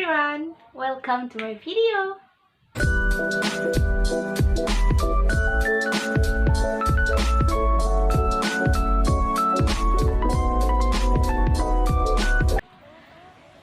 everyone! Welcome to my video!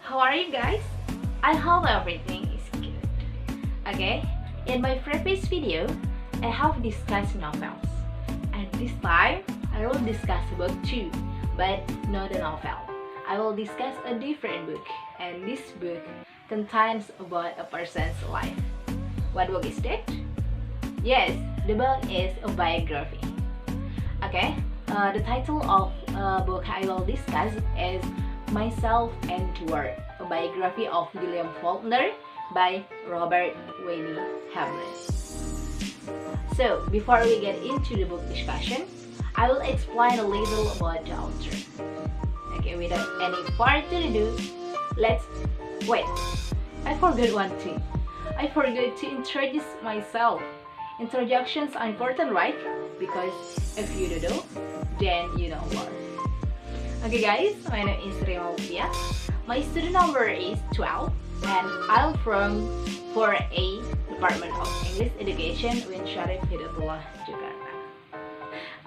How are you guys? I hope everything is good. Okay, in my previous video, I have discussed novels. And this time, I will discuss book 2, but not a novel. I will discuss a different book, and this book contains about a person's life. What book is that? Yes, the book is a biography. Okay, the title of book I will discuss is Myself and Work, a biography of William Faulkner by Robert Wayne Hamlin. So, before we get into the book discussion, I will explain a little about the author. Okay, without any further ado, wait, I forgot one thing. I forgot to introduce myself. Introductions are important, right? Because if you don't know, then you know more. Okay guys, my name is Rima Luthfiah. My student number is 12 and I'm from 4A Department of English Education UIN Syarif Hidayatullah Jakarta.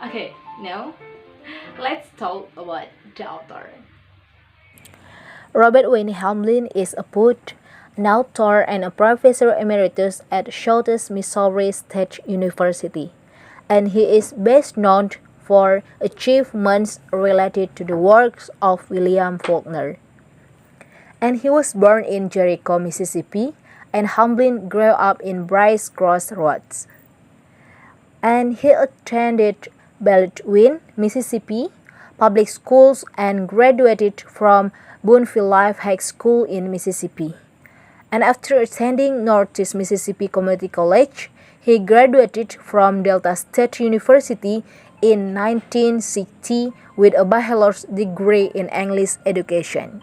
Okay, now let's talk about the author. Robert Wayne Hamlin is a poet, an author, and a professor emeritus at Southeast Missouri State University, and he is best known for achievements related to the works of William Faulkner. And he was born in Jericho, Mississippi, and Hamlin grew up in Brice Crossroads. And he attended Baldwin, Mississippi, public schools and graduated from Boonville Life High School in Mississippi. And after attending Northeast Mississippi Community College, he graduated from Delta State University in 1960 with a bachelor's degree in English education.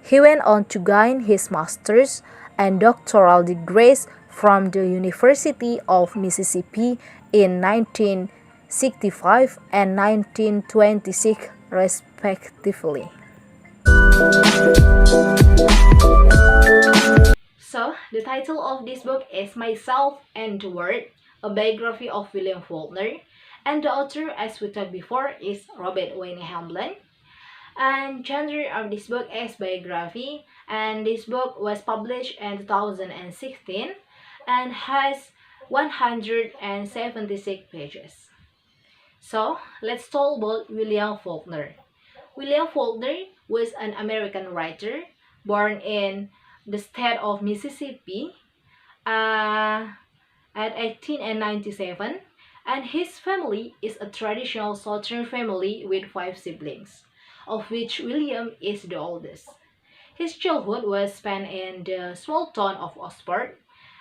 He went on to gain his master's and doctoral degrees from the University of Mississippi in 1965 and 1926 respectively. So, the title of this book is Myself and Work, a biography of William Faulkner, and the author, as we talked before, is Robert Wayne Hamlin. And genre of this book is biography, and this book was published in 2016 and has 176 pages. So, let's talk about William Faulkner. William Faulkner was an American writer born in the state of Mississippi at 1897, and his family is a traditional Southern family with 5 siblings, of which William is the oldest. His childhood was spent in the small town of Oxford,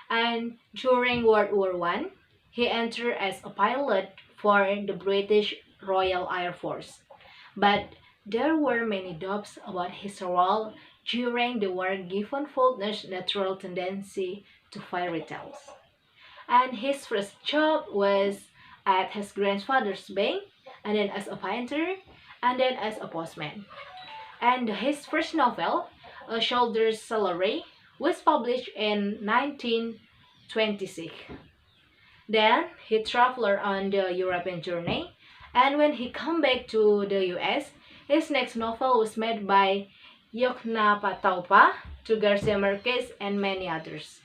and during World War I, he entered as a pilot for the British Royal Air Force. But there were many doubts about his role during the war given Faulkner's natural tendency to fairy tales. And his first job was at his grandfather's bank, and then as a painter, and then as a postman. And his first novel, A Soldier's Salary, was published in 1926. Then he traveled on the European journey, and when he came back to the US, his next novel was made by Yoknapataupa to Garcia Marquez and many others.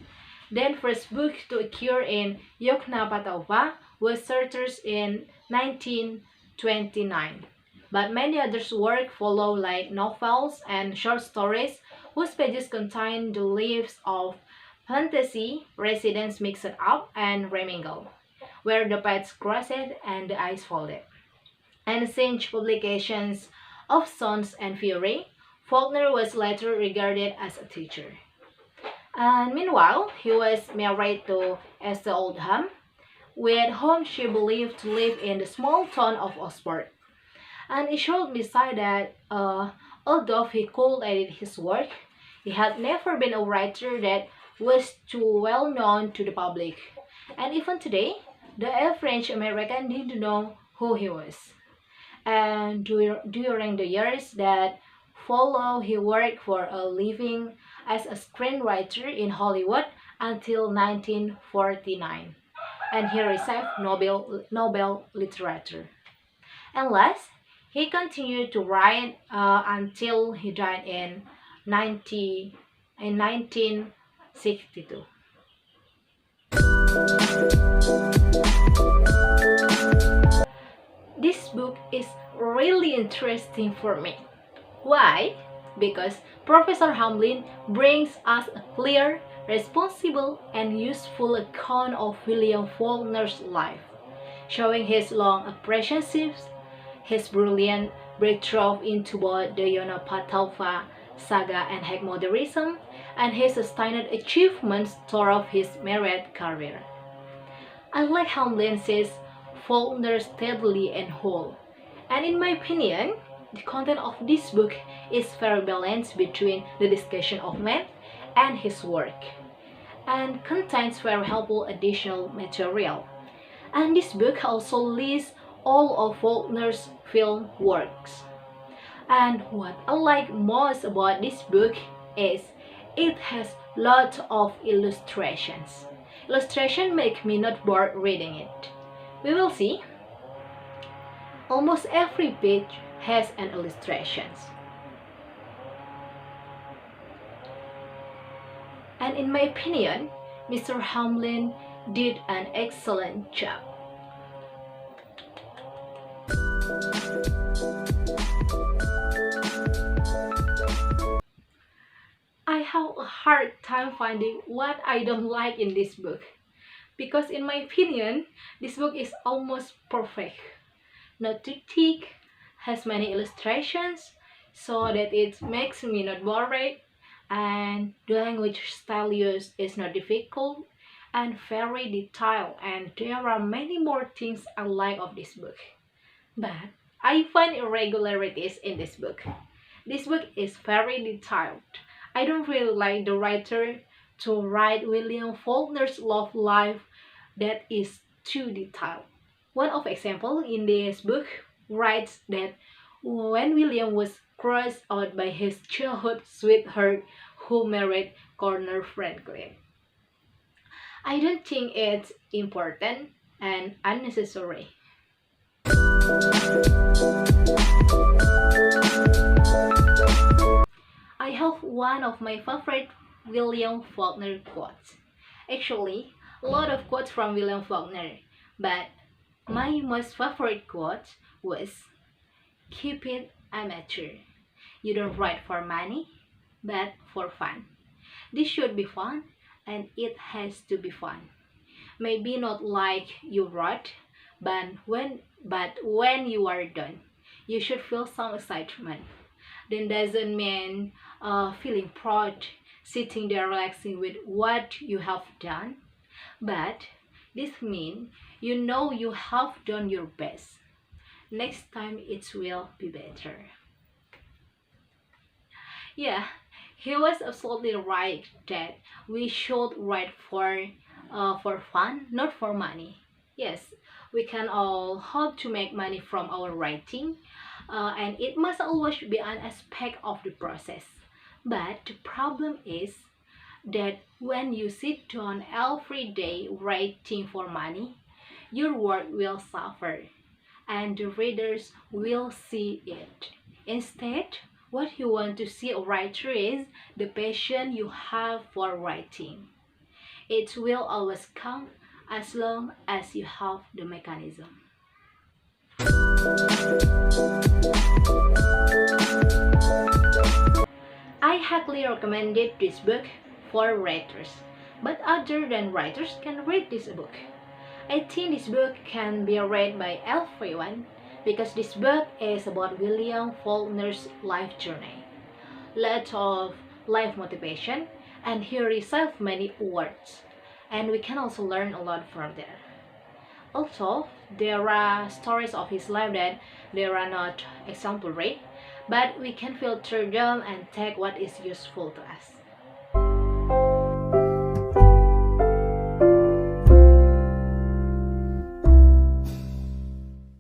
Then first book to occur in Yoknapataupa was Surters in 1929. But many others' work follow, like novels and short stories whose pages contain the lives of fantasy residents mixed up and remingled, where the paths crossed and the eyes folded. And since publications of Sons and Fury, Faulkner was later regarded as a teacher. And meanwhile, he was married to Esther Oldham, with whom she believed to live in the small town of Oxford. And it should be said that although he could edit his work, he had never been a writer that was too well known to the public. And even today, the average American didn't know who he was. And during the years that followed, he worked for a living as a screenwriter in Hollywood until 1949, and he received Nobel Literature. And last, he continued to write until he died in 1962. This book is really interesting for me. Why? Because Professor Hamlin brings us a clear, responsible, and useful account of William Faulkner's life, showing his long apprenticeships, his brilliant breakthrough into both the Yonapataufa saga and Hague modernism, and his sustained achievements throughout his merit career. Unlike Hamlin says Faulkner steadily and whole, and in my opinion, the content of this book is very balanced between the discussion of man and his work, and contains very helpful additional material. And this book also lists all of Faulkner's film works. And what I like most about this book is it has lots of illustrations. Illustration make me not bored reading it. We will see. Almost every page has an illustrations. And in my opinion, Mr. Hamlin did an excellent job. I have a hard time finding what I don't like in this book, because in my opinion, this book is almost perfect. Not too thick, has many illustrations, so that it makes me not bored, and the language style used is not difficult and very detailed, and there are many more things I like of this book. But I find irregularities in this book. This book is very detailed. I don't really like the writer to write William Faulkner's love life that is too detailed. One of example in this book writes that when William was crossed out by his childhood sweetheart who married Connor Franklin. I don't think it's important and unnecessary. I have one of my favorite William Faulkner quotes. Actually, a lot of quotes from William Faulkner, but my most favorite quote was, "Keep it amateur. You don't write for money, but for fun. This should be fun, and it has to be fun. Maybe not like you wrote, but when you are done, you should feel some excitement. Then doesn't mean feeling proud, sitting there relaxing with what you have done, but this means you know you have done your best. Next time it will be better." Yeah, he was absolutely right that we should write for fun, not for money. Yes, we can all hope to make money from our writing, and it must always be an aspect of the process. But the problem is that when you sit down every day writing for money, your work will suffer, and the readers will see it. Instead, what you want to see a writer is the passion you have for writing. It will always come as long as you have the mechanism. I highly recommend this book for writers, but other than writers can read this book. I think this book can be read by everyone because this book is about William Faulkner's life journey. Lots of life motivation, and he received many awards, and we can also learn a lot from there. Also, there are stories of his life that they are not exemplary, but we can filter them and take what is useful to us.